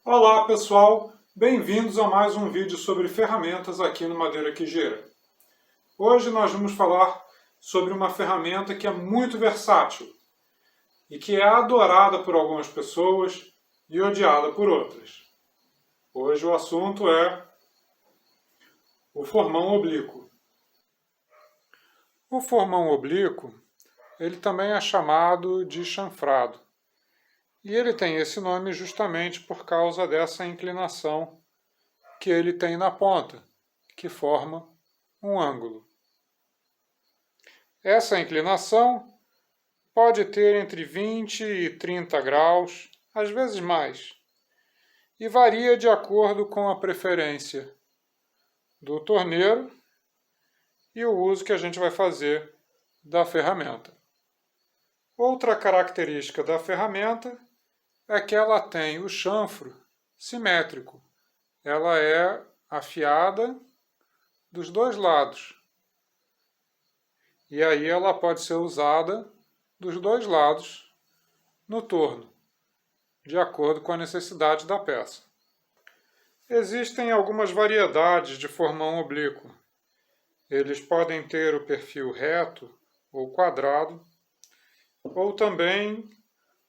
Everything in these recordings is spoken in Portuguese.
Olá pessoal, bem-vindos a mais um vídeo sobre ferramentas aqui no Madeira que Gira. Hoje nós vamos falar sobre uma ferramenta que é muito versátil e que é adorada por algumas pessoas e odiada por outras. Hoje o assunto é o formão oblíquo. O formão oblíquo, ele também é chamado de chanfrado. E ele tem esse nome justamente por causa dessa inclinação que ele tem na ponta, que forma um ângulo. Essa inclinação pode ter entre 20 e 30 graus, às vezes mais, e varia de acordo com a preferência do torneiro e o uso que a gente vai fazer da ferramenta. Outra característica da ferramenta é que ela tem o chanfro simétrico. Ela é afiada dos dois lados. E aí ela pode ser usada dos dois lados no torno, de acordo com a necessidade da peça. Existem algumas variedades de formão oblíquo. Eles podem ter o perfil reto ou quadrado, ou também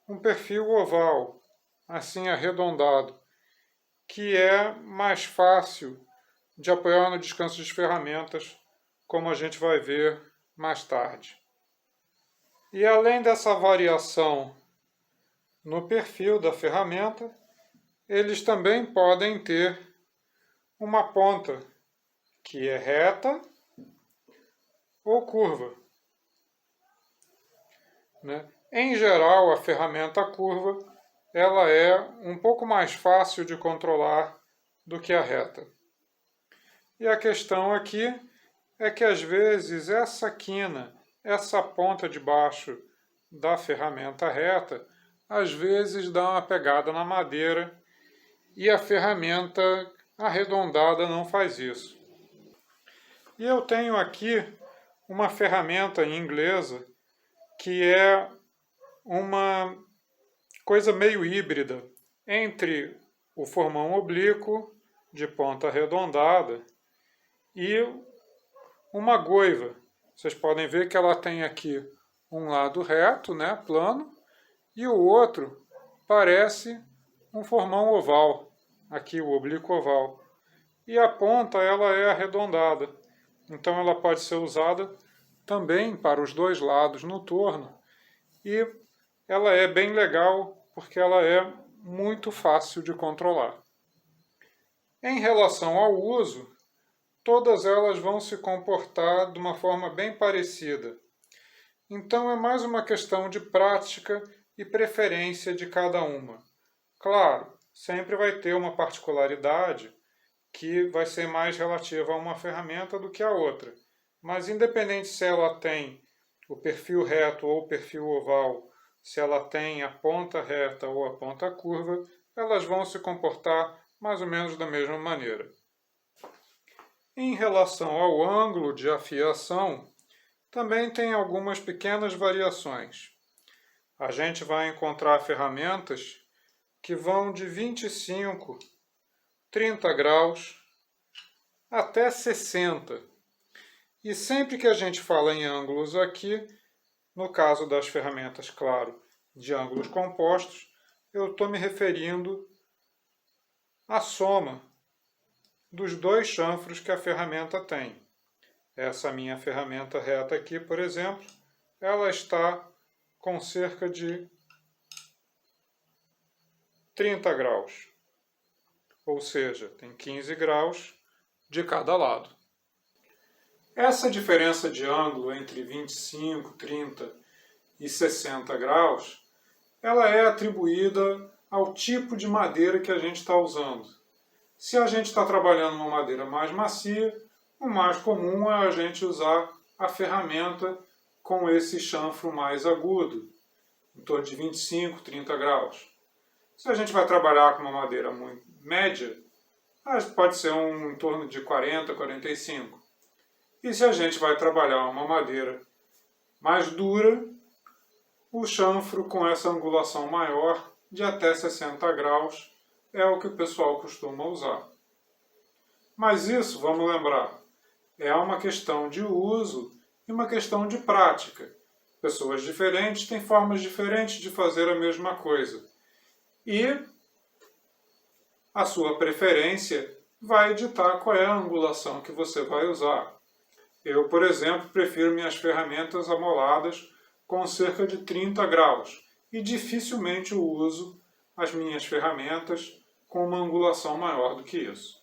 um perfil oval, assim arredondado, que é mais fácil de apoiar no descanso de ferramentas, como a gente vai ver mais tarde. E além dessa variação no perfil da ferramenta, eles também podem ter uma ponta que é reta ou curva. Em geral, a ferramenta curva ela é um pouco mais fácil de controlar do que a reta. E a questão aqui é que às vezes essa quina, essa ponta de baixo da ferramenta reta, às vezes dá uma pegada na madeira e a ferramenta arredondada não faz isso. E eu tenho aqui uma ferramenta inglesa que é uma coisa meio híbrida entre o formão oblíquo de ponta arredondada e uma goiva. Vocês podem ver que ela tem aqui um lado reto, plano, e o outro parece um formão oval, aqui o oblíquo oval. E a ponta ela é arredondada, então ela pode ser usada também para os dois lados no torno, e ela é bem legal porque ela é muito fácil de controlar. Em relação ao uso, todas elas vão se comportar de uma forma bem parecida. Então é mais uma questão de prática e preferência de cada uma. Claro, sempre vai ter uma particularidade que vai ser mais relativa a uma ferramenta do que a outra. Mas independente se ela tem o perfil reto ou o perfil oval, se ela tem a ponta reta ou a ponta curva, elas vão se comportar mais ou menos da mesma maneira. Em relação ao ângulo de afiação, também tem algumas pequenas variações. A gente vai encontrar ferramentas que vão de 25, 30 graus até 60. E sempre que a gente fala em ângulos aqui, no caso das ferramentas, claro, de ângulos compostos, eu estou me referindo à soma dos dois chanfros que a ferramenta tem. Essa minha ferramenta reta aqui, por exemplo, ela está com cerca de 30 graus. Ou seja, tem 15 graus de cada lado. Essa diferença de ângulo entre 25, 30 e 60 graus, ela é atribuída ao tipo de madeira que a gente está usando. Se a gente está trabalhando uma madeira mais macia, o mais comum é a gente usar a ferramenta com esse chanfro mais agudo, em torno de 25, 30 graus. Se a gente vai trabalhar com uma madeira muito média, pode ser em torno de 40, 45. E se a gente vai trabalhar uma madeira mais dura, o chanfro com essa angulação maior, de até 60 graus, é o que o pessoal costuma usar. Mas isso, vamos lembrar, é uma questão de uso e uma questão de prática. Pessoas diferentes têm formas diferentes de fazer a mesma coisa. E a sua preferência vai ditar qual é a angulação que você vai usar. Eu, por exemplo, prefiro minhas ferramentas amoladas com cerca de 30 graus e dificilmente uso as minhas ferramentas com uma angulação maior do que isso.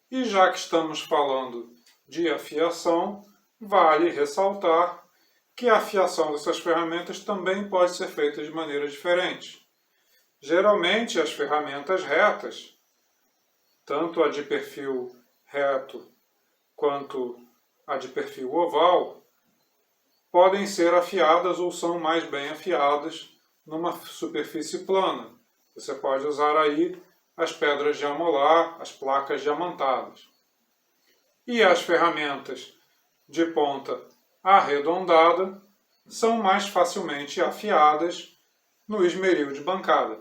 E já que estamos falando de afiação, vale ressaltar que a afiação dessas ferramentas também pode ser feita de maneira diferente. Geralmente, as ferramentas retas, tanto a de perfil reto quanto a de perfil oval, podem ser afiadas ou são mais bem afiadas numa superfície plana. Você pode usar aí as pedras de amolar, as placas diamantadas. E as ferramentas de ponta arredondada são mais facilmente afiadas no esmeril de bancada.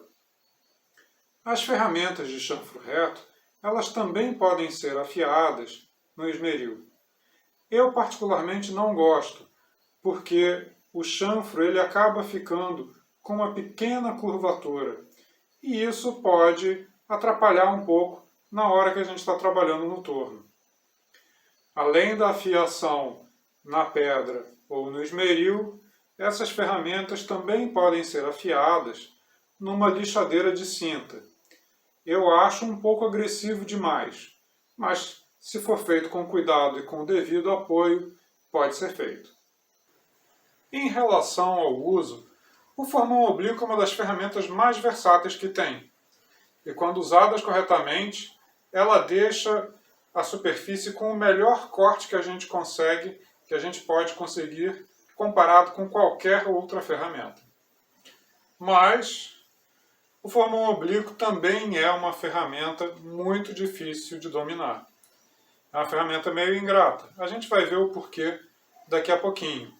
As ferramentas de chanfro reto, elas também podem ser afiadas no esmeril. Eu particularmente não gosto, porque o chanfro ele acaba ficando com uma pequena curvatura. E isso pode atrapalhar um pouco na hora que a gente está trabalhando no torno. Além da afiação na pedra ou no esmeril, essas ferramentas também podem ser afiadas numa lixadeira de cinta. Eu acho um pouco agressivo demais, mas se for feito com cuidado e com o devido apoio, pode ser feito. Em relação ao uso, o formão oblíquo é uma das ferramentas mais versáteis que tem. E quando usadas corretamente, ela deixa a superfície com o melhor corte que a gente consegue, que a gente pode conseguir comparado com qualquer outra ferramenta. Mas o formão oblíquo também é uma ferramenta muito difícil de dominar. É uma ferramenta meio ingrata. A gente vai ver o porquê daqui a pouquinho.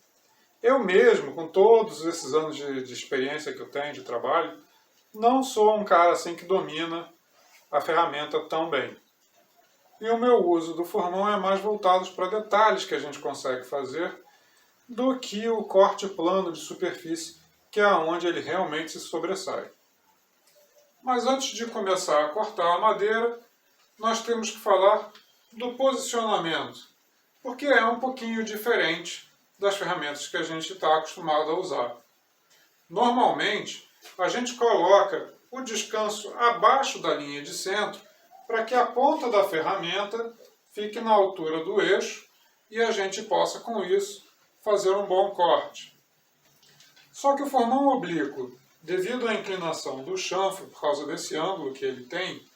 Eu mesmo, com todos esses anos de experiência que eu tenho de trabalho, não sou um cara assim que domina a ferramenta tão bem. E o meu uso do formão é mais voltado para detalhes que a gente consegue fazer do que o corte plano de superfície, que é onde ele realmente se sobressai. Mas antes de começar a cortar a madeira, nós temos que falar do posicionamento, porque é um pouquinho diferente das ferramentas que a gente está acostumado a usar. Normalmente, a gente coloca o descanso abaixo da linha de centro para que a ponta da ferramenta fique na altura do eixo e a gente possa, com isso, fazer um bom corte. Só que o formão oblíquo, devido à inclinação do chanfro, por causa desse ângulo que ele tem,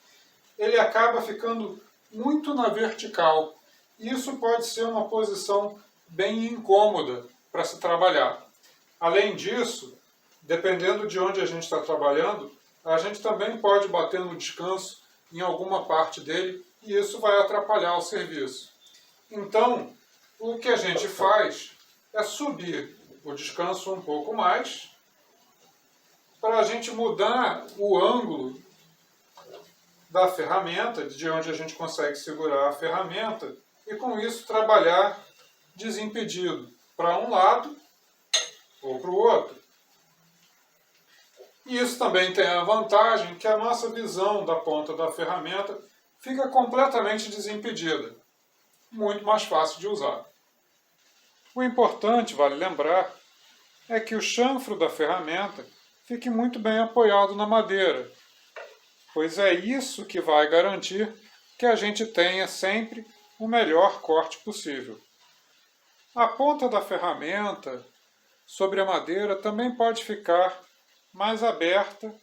ele acaba ficando muito na vertical. E isso pode ser uma posição bem incômoda para se trabalhar. Além disso, dependendo de onde a gente está trabalhando, a gente também pode bater no descanso em alguma parte dele e isso vai atrapalhar o serviço. Então, o que a gente faz é subir o descanso um pouco mais para a gente mudar o ângulo da ferramenta, de onde a gente consegue segurar a ferramenta, e com isso trabalhar desimpedido para um lado ou para o outro. E isso também tem a vantagem que a nossa visão da ponta da ferramenta fica completamente desimpedida. Muito mais fácil de usar. O importante, vale lembrar, é que o chanfro da ferramenta fique muito bem apoiado na madeira, pois é isso que vai garantir que a gente tenha sempre o melhor corte possível. A ponta da ferramenta sobre a madeira também pode ficar mais aberta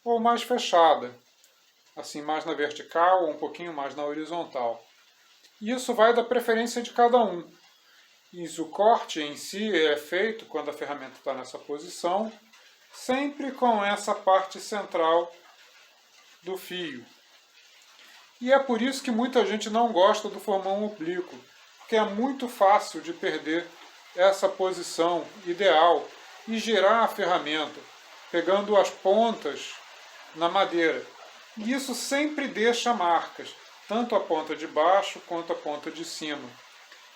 ou mais fechada, assim mais na vertical ou um pouquinho mais na horizontal. Isso vai da preferência de cada um. O corte em si é feito quando a ferramenta está nessa posição, sempre com essa parte central do fio. E é por isso que muita gente não gosta do formão oblíquo, porque é muito fácil de perder essa posição ideal e girar a ferramenta, pegando as pontas na madeira. E isso sempre deixa marcas, tanto a ponta de baixo quanto a ponta de cima.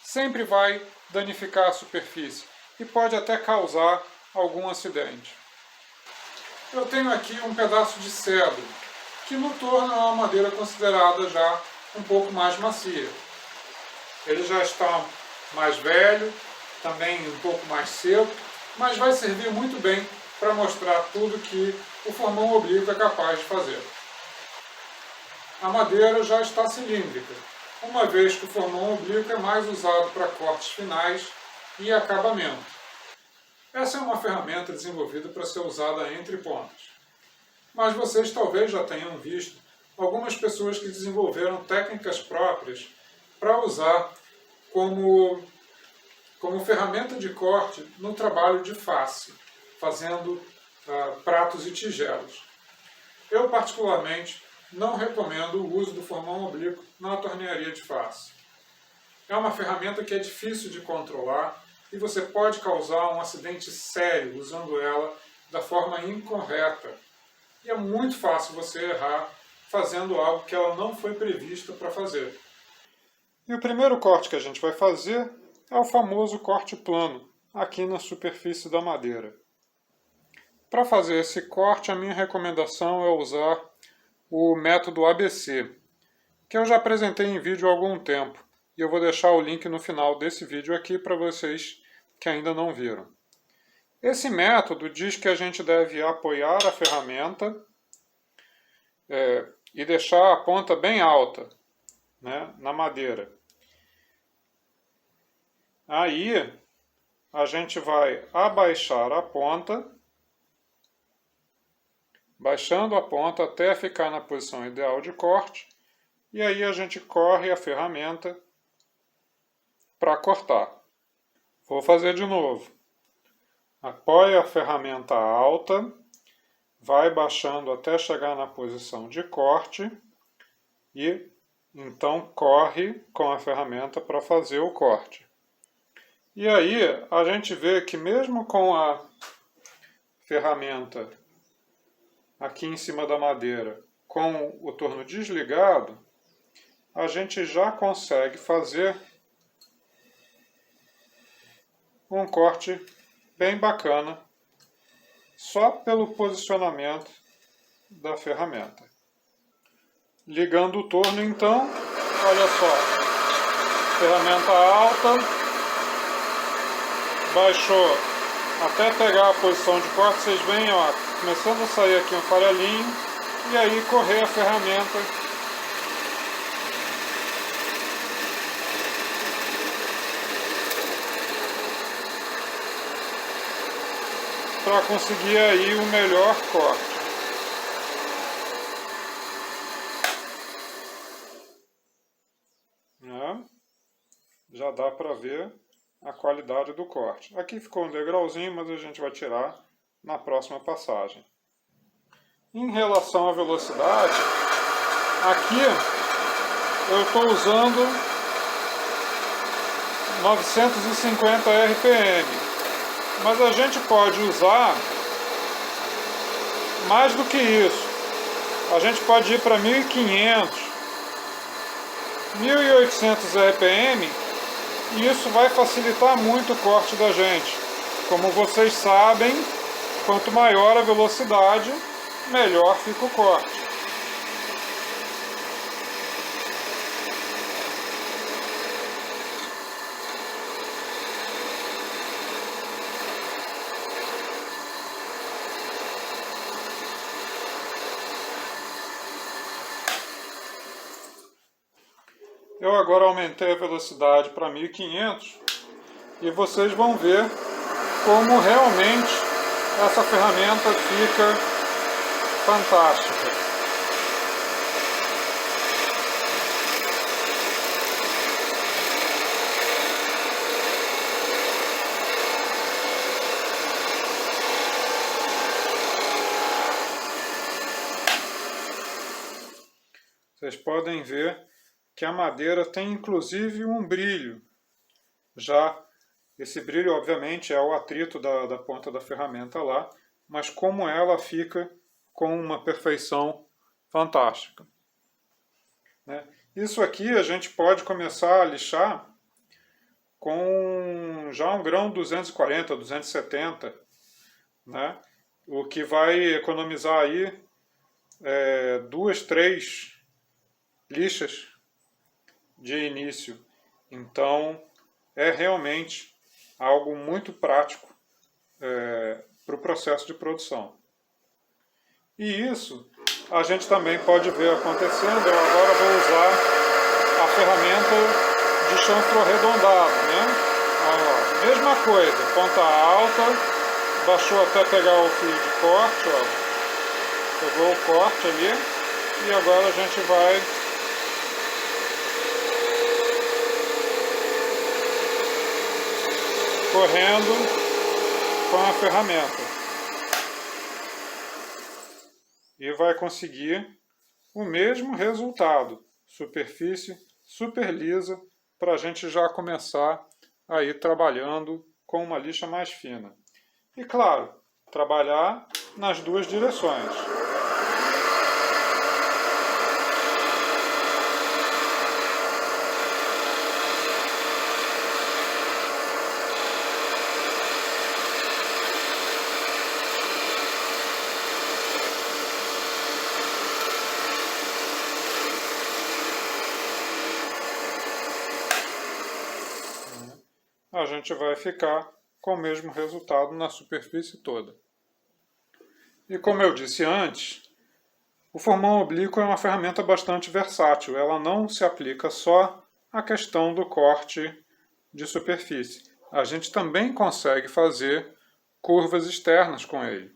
Sempre vai danificar a superfície e pode até causar algum acidente. Eu tenho aqui um pedaço de cedro, que no torno é uma madeira considerada já um pouco mais macia. Ele já está mais velho, também um pouco mais seco, mas vai servir muito bem para mostrar tudo que o formão oblíquo é capaz de fazer. A madeira já está cilíndrica, uma vez que o formão oblíquo é mais usado para cortes finais e acabamento. Essa é uma ferramenta desenvolvida para ser usada entre pontas. Mas vocês talvez já tenham visto algumas pessoas que desenvolveram técnicas próprias para usar como ferramenta de corte no trabalho de face, fazendo pratos e tigelos. Eu, particularmente, não recomendo o uso do formão oblíquo na tornearia de face. É uma ferramenta que é difícil de controlar e você pode causar um acidente sério usando ela da forma incorreta. E é muito fácil você errar fazendo algo que ela não foi prevista para fazer. E o primeiro corte que a gente vai fazer é o famoso corte plano, aqui na superfície da madeira. Para fazer esse corte, a minha recomendação é usar o método ABC, que eu já apresentei em vídeo há algum tempo, e eu vou deixar o link no final desse vídeo aqui para vocês que ainda não viram. Esse método diz que a gente deve apoiar a ferramenta e deixar a ponta bem alta, né, na madeira. Aí a gente vai abaixar a ponta, baixando a ponta até ficar na posição ideal de corte, e aí a gente corre a ferramenta para cortar. Vou fazer de novo. Apoia a ferramenta alta, vai baixando até chegar na posição de corte e então corre com a ferramenta para fazer o corte. E aí a gente vê que mesmo com a ferramenta aqui em cima da madeira, com o torno desligado, a gente já consegue fazer um corte bem bacana só pelo posicionamento da ferramenta. Ligando o torno então, olha só, ferramenta alta, baixou até pegar a posição de corte, vocês veem, ó, começando a sair aqui um farelinho, e aí correr a ferramenta para conseguir aí o melhor corte. Já dá para ver a qualidade do corte. Aqui ficou um degrauzinho, mas a gente vai tirar na próxima passagem. Em relação à velocidade, aqui eu estou usando 950 RPM, mas a gente pode usar mais do que isso. A gente pode ir para 1500, 1800 RPM, e isso vai facilitar muito o corte da gente. Como vocês sabem, quanto maior a velocidade, melhor fica o corte. Eu agora aumentei a velocidade para 1500 e vocês vão ver como realmente essa ferramenta fica fantástica. Vocês podem ver que a madeira tem inclusive um brilho. Já esse brilho, obviamente, é o atrito da ponta da ferramenta lá, mas como ela fica com uma perfeição fantástica, né? Isso aqui a gente pode começar a lixar com já um grão 240, 270, né? O que vai economizar aí 2, 3 lixas de início. Então, é realmente algo muito prático para o processo de produção. E isso a gente também pode ver acontecendo. Eu agora vou usar a ferramenta de chanfro arredondado, né? Ó, mesma coisa, ponta alta, baixou até pegar o fio de corte, ó. Pegou o corte ali e agora a gente vai correndo com a ferramenta e vai conseguir o mesmo resultado, superfície super lisa, para a gente já começar a ir trabalhando com uma lixa mais fina. E claro, trabalhar nas duas direções. A gente vai ficar com o mesmo resultado na superfície toda. E como eu disse antes, o formão oblíquo é uma ferramenta bastante versátil. Ela não se aplica só à questão do corte de superfície. A gente também consegue fazer curvas externas com ele.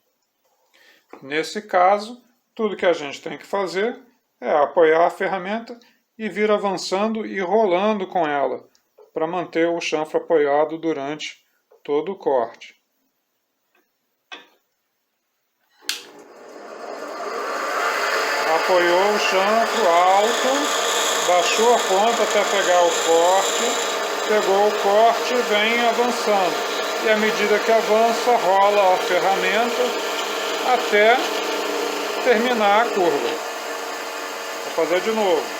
Nesse caso, tudo que a gente tem que fazer é apoiar a ferramenta e vir avançando e rolando com ela, para manter o chanfro apoiado durante todo o corte. Apoiou o chanfro alto, baixou a ponta até pegar o corte, pegou o corte e vem avançando. E à medida que avança, rola a ferramenta até terminar a curva. Vou fazer de novo.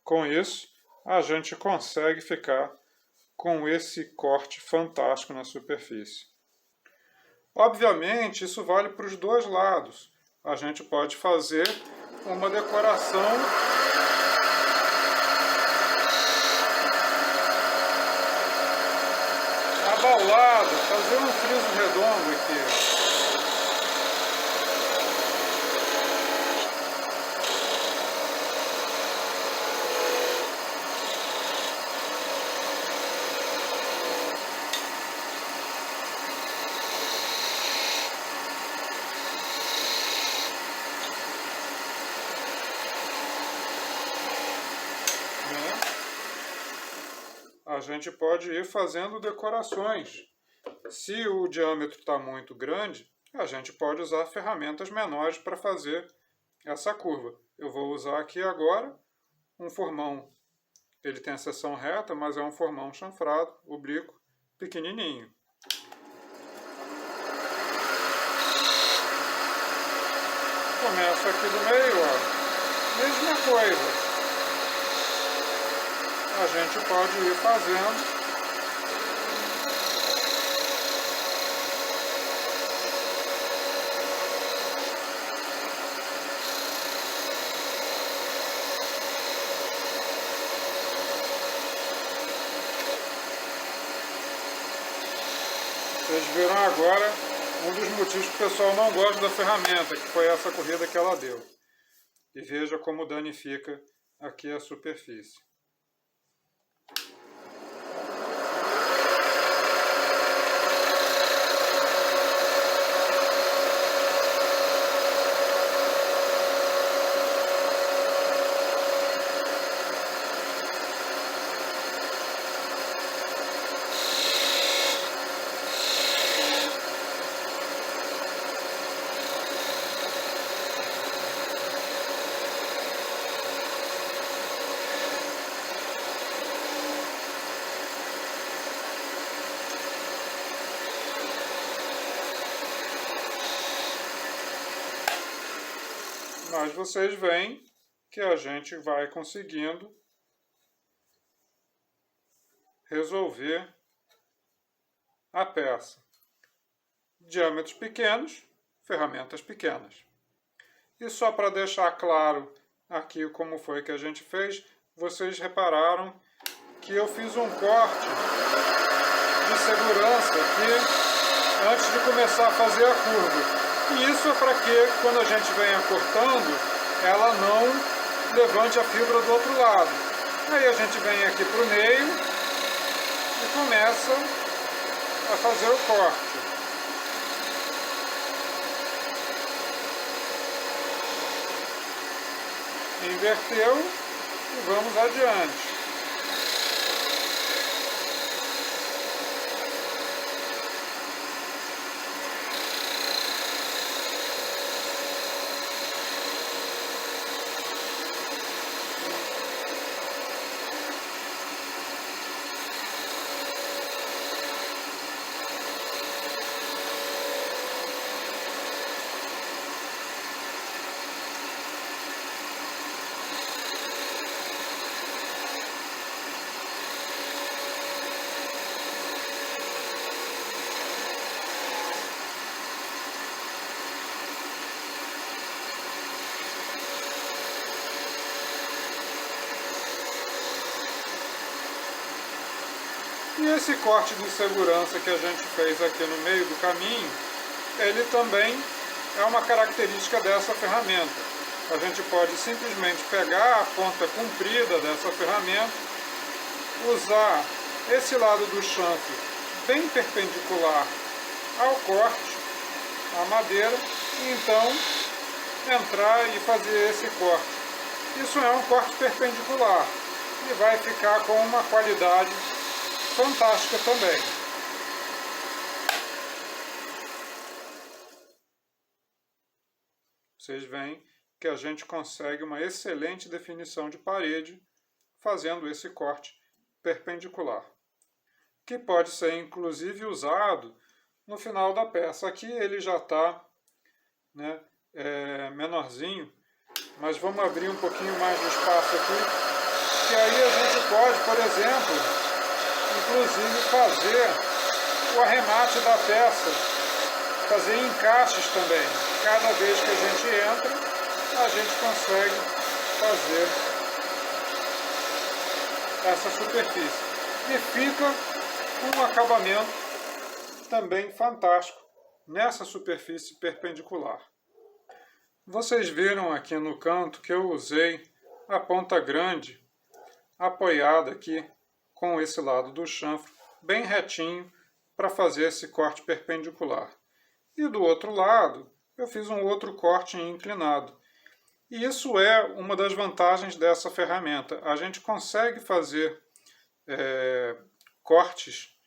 Com isso, a gente consegue ficar com esse corte fantástico na superfície. Obviamente, isso vale para os dois lados. A gente pode fazer uma decoração abaulada, fazer um friso redondo aqui. A gente pode ir fazendo decorações. Se o diâmetro está muito grande, a gente pode usar ferramentas menores para fazer essa curva. Eu vou usar aqui agora um formão. Ele tem a seção reta, mas é um formão chanfrado, oblíquo, pequenininho. Começo aqui do meio, ó. Mesma coisa. A gente pode ir fazendo Vocês viram agora um dos motivos que o pessoal não gosta da ferramenta, que foi essa corrida que ela deu. E veja como danifica aqui a superfície. mas vocês veem que a gente vai conseguindo resolver a peça. Diâmetros pequenos, ferramentas pequenas. E só para deixar claro aqui como foi que a gente fez, vocês repararam que eu fiz um corte de segurança aqui antes de começar a fazer a curva. E isso é para que, quando a gente venha cortando, ela não levante a fibra do outro lado. Aí a gente vem aqui para o meio e começa a fazer o corte. Inverteu e vamos adiante. E esse corte de segurança que a gente fez aqui no meio do caminho, ele também é uma característica dessa ferramenta. A gente pode simplesmente pegar a ponta comprida dessa ferramenta, usar esse lado do chanfre bem perpendicular ao corte, à madeira, e então entrar e fazer esse corte. Isso é um corte perpendicular e vai ficar com uma qualidade fantástica também. Vocês veem que a gente consegue uma excelente definição de parede fazendo esse corte perpendicular, que pode ser inclusive usado no final da peça. Aqui ele já está, né, menorzinho, mas vamos abrir um pouquinho mais de espaço aqui, que aí a gente pode, por exemplo, inclusive fazer o arremate da peça, fazer encaixes também. Cada vez que a gente entra, a gente consegue fazer essa superfície. E fica um acabamento também fantástico nessa superfície perpendicular. Vocês viram aqui no canto que eu usei a ponta grande apoiada aqui com esse lado do chanfre bem retinho para fazer esse corte perpendicular. E do outro lado eu fiz um outro corte inclinado. E isso é uma das vantagens dessa ferramenta. A gente consegue fazer cortes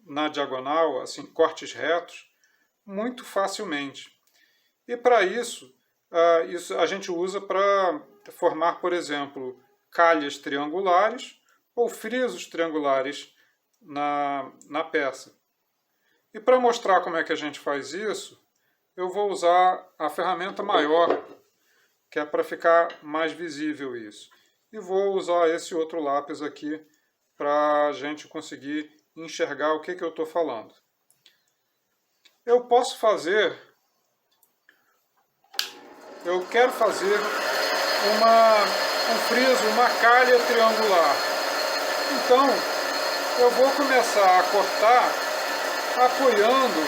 na diagonal, assim, cortes retos, muito facilmente. E para isso a gente usa para formar, por exemplo, calhas triangulares ou frisos triangulares na peça. E para mostrar como é que a gente faz isso, eu vou usar a ferramenta maior, que é para ficar mais visível isso. E vou usar esse outro lápis aqui para a gente conseguir enxergar o que eu estou falando. Eu posso fazer, eu quero fazer um friso, uma calha triangular. Então, eu vou começar a cortar apoiando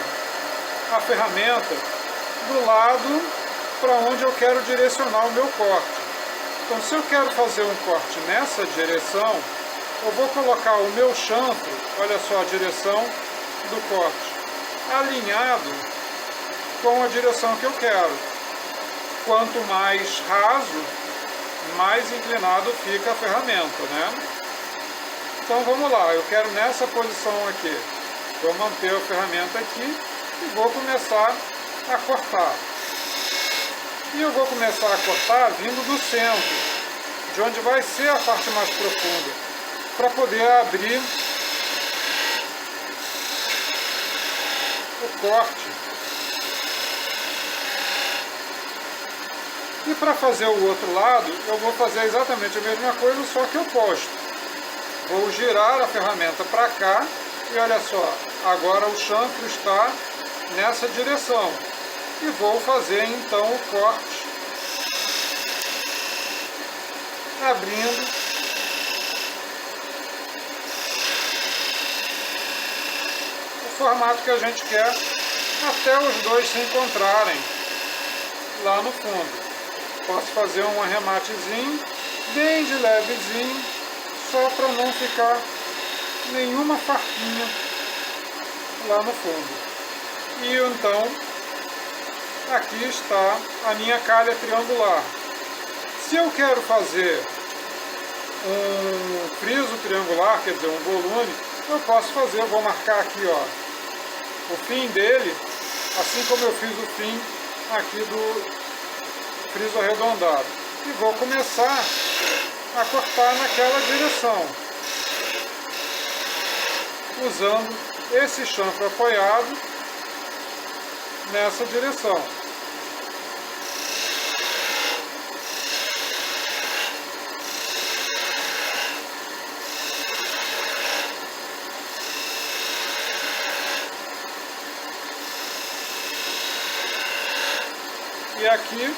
a ferramenta do lado para onde eu quero direcionar o meu corte. Então, se eu quero fazer um corte nessa direção, eu vou colocar o meu chanfre, olha só a direção do corte, alinhado com a direção que eu quero. Quanto mais raso, mais inclinado fica a ferramenta, né? Então vamos lá, eu quero nessa posição aqui. Vou manter a ferramenta aqui e vou começar a cortar. E eu vou começar a cortar vindo do centro, de onde vai ser a parte mais profunda, para poder abrir o corte. E para fazer o outro lado, eu vou fazer exatamente a mesma coisa, só que oposto. Vou girar a ferramenta para cá e olha só, agora o chanfro está nessa direção. E vou fazer então o corte, abrindo o formato que a gente quer, até os dois se encontrarem lá no fundo. Posso fazer um arrematezinho, bem de levezinho, só para não ficar nenhuma farpinha lá no fundo. E então, aqui está a minha calha triangular. Se eu quero fazer um friso triangular, quer dizer, um volume, eu posso fazer, eu vou marcar aqui, ó, o fim dele, assim como eu fiz o fim aqui do friso arredondado. E vou começar a cortar naquela direção, usando esse chanfro apoiado nessa direção. E aqui,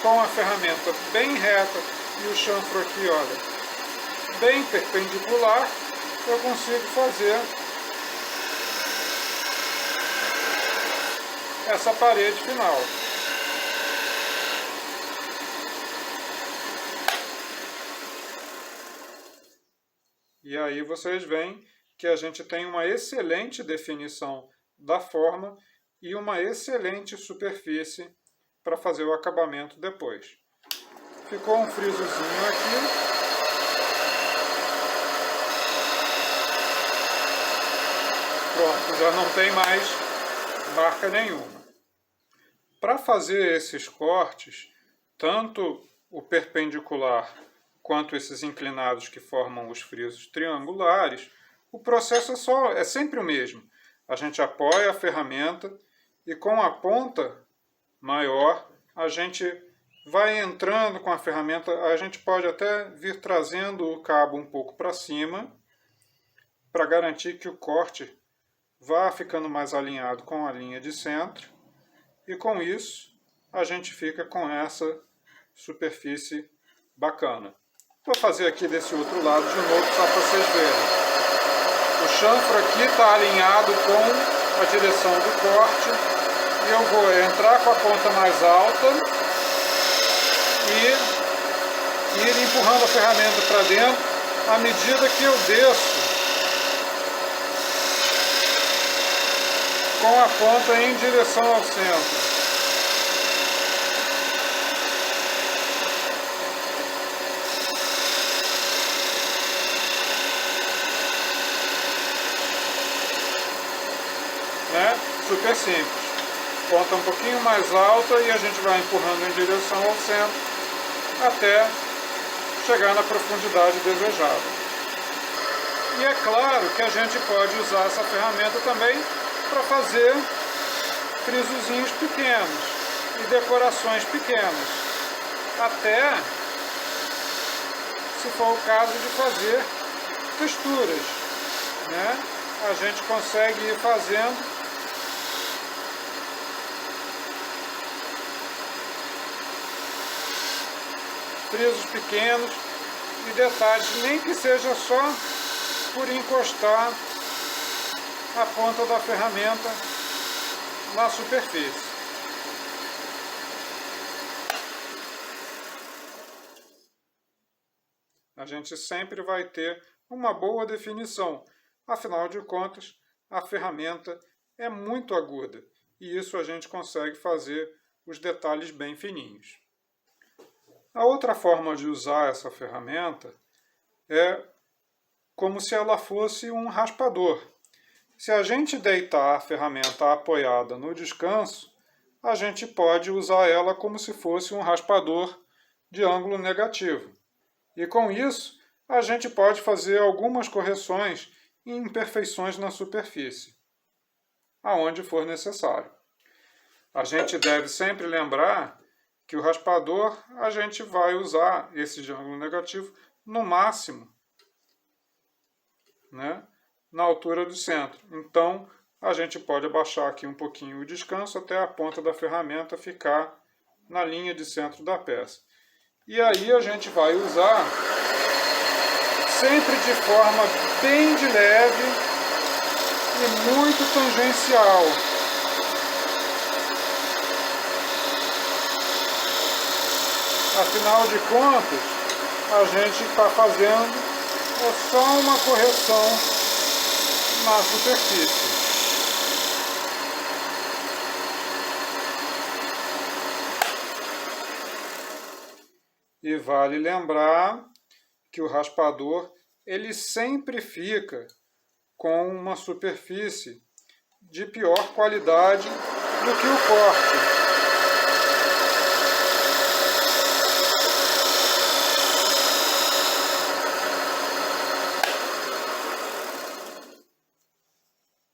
com a ferramenta bem reta e o chanfro aqui, olha, bem perpendicular, eu consigo fazer essa parede final. E aí vocês veem que a gente tem uma excelente definição da forma e uma excelente superfície para fazer o acabamento depois. Ficou um frisozinho aqui. Pronto, já não tem mais marca nenhuma. Para fazer esses cortes, tanto o perpendicular quanto esses inclinados que formam os frisos triangulares, o processo é sempre o mesmo. A gente apoia a ferramenta e com a ponta maior, a gente vai entrando com a ferramenta, a gente pode até vir trazendo o cabo um pouco para cima, para garantir que o corte vá ficando mais alinhado com a linha de centro, e com isso a gente fica com essa superfície bacana. Vou fazer aqui desse outro lado de novo, só para vocês verem. O chanfro aqui está alinhado com a direção do corte, e eu vou entrar com a ponta mais alta e ir empurrando a ferramenta para dentro à medida que eu desço com a ponta em direção ao centro. Né? Super simples. Ponta um pouquinho mais alta e a gente vai empurrando em direção ao centro até chegar na profundidade desejada. E é claro que a gente pode usar essa ferramenta também para fazer frisozinhos pequenos e decorações pequenas, até, se for o caso, de fazer texturas, né? A gente consegue ir fazendo frisos pequenos e detalhes, nem que seja só por encostar a ponta da ferramenta na superfície. A gente sempre vai ter uma boa definição, afinal de contas, a ferramenta é muito aguda e isso a gente consegue fazer os detalhes bem fininhos. A outra forma de usar essa ferramenta é como se ela fosse um raspador. Se a gente deitar a ferramenta apoiada no descanso, a gente pode usar ela como se fosse um raspador de ângulo negativo. E com isso, a gente pode fazer algumas correções e imperfeições na superfície, aonde for necessário. A gente deve sempre lembrar que o raspador a gente vai usar esse de ângulo negativo no máximo, né, na altura do centro. Então, a gente pode abaixar aqui um pouquinho o descanso até a ponta da ferramenta ficar na linha de centro da peça. E aí a gente vai usar sempre de forma bem de leve e muito tangencial. Afinal de contas, a gente está fazendo só uma correção na superfície. E vale lembrar que o raspador ele sempre fica com uma superfície de pior qualidade do que o corte.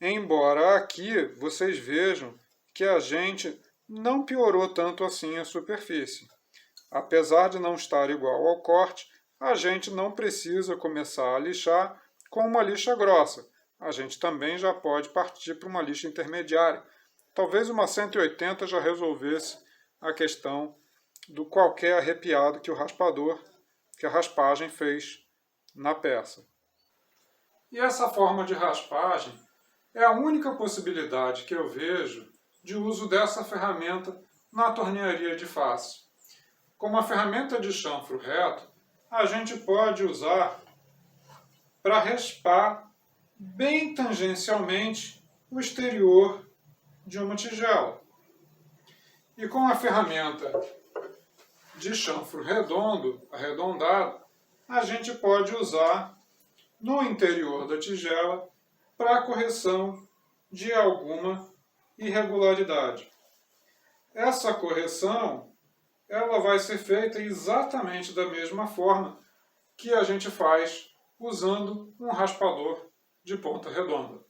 Embora aqui vocês vejam que a gente não piorou tanto assim a superfície. Apesar de não estar igual ao corte, a gente não precisa começar a lixar com uma lixa grossa. A gente também já pode partir para uma lixa intermediária. Talvez uma 180 já resolvesse a questão do qualquer arrepiado que a raspagem fez na peça. E essa forma de raspagem é a única possibilidade que eu vejo de uso dessa ferramenta na tornearia de face. Como a ferramenta de chanfro reto, a gente pode usar para raspar bem tangencialmente o exterior de uma tigela. E com a ferramenta de chanfro redondo, arredondado, a gente pode usar no interior da tigela para a correção de alguma irregularidade. Essa correção ela vai ser feita exatamente da mesma forma que a gente faz usando um raspador de ponta redonda.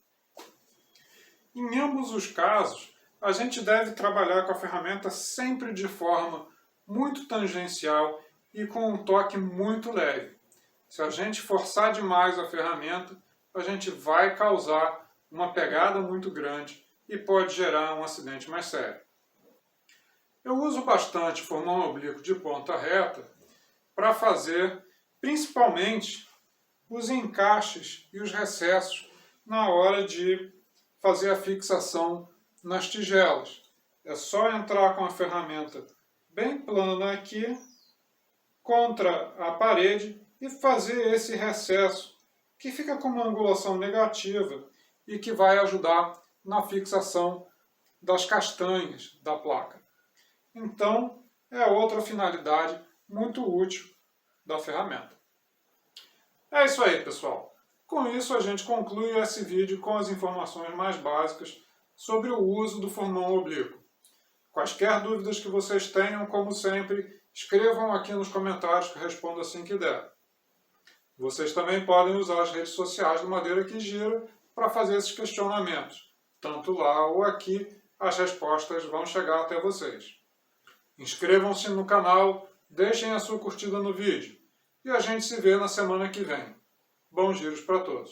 Em ambos os casos, a gente deve trabalhar com a ferramenta sempre de forma muito tangencial e com um toque muito leve. Se a gente forçar demais a ferramenta, a gente vai causar uma pegada muito grande e pode gerar um acidente mais sério. Eu uso bastante formão oblíquo de ponta reta para fazer, principalmente, os encaixes e os recessos na hora de fazer a fixação nas tigelas. É só entrar com a ferramenta bem plana aqui, contra a parede, e fazer esse recesso, que fica com uma angulação negativa e que vai ajudar na fixação das castanhas da placa. Então, é outra finalidade muito útil da ferramenta. É isso aí, pessoal. Com isso, a gente conclui esse vídeo com as informações mais básicas sobre o uso do formão oblíquo. Quaisquer dúvidas que vocês tenham, como sempre, escrevam aqui nos comentários que eu respondo assim que der. Vocês também podem usar as redes sociais do Madeira que Gira para fazer esses questionamentos. Tanto lá ou aqui, as respostas vão chegar até vocês. Inscrevam-se no canal, deixem a sua curtida no vídeo e a gente se vê na semana que vem. Bons giros para todos!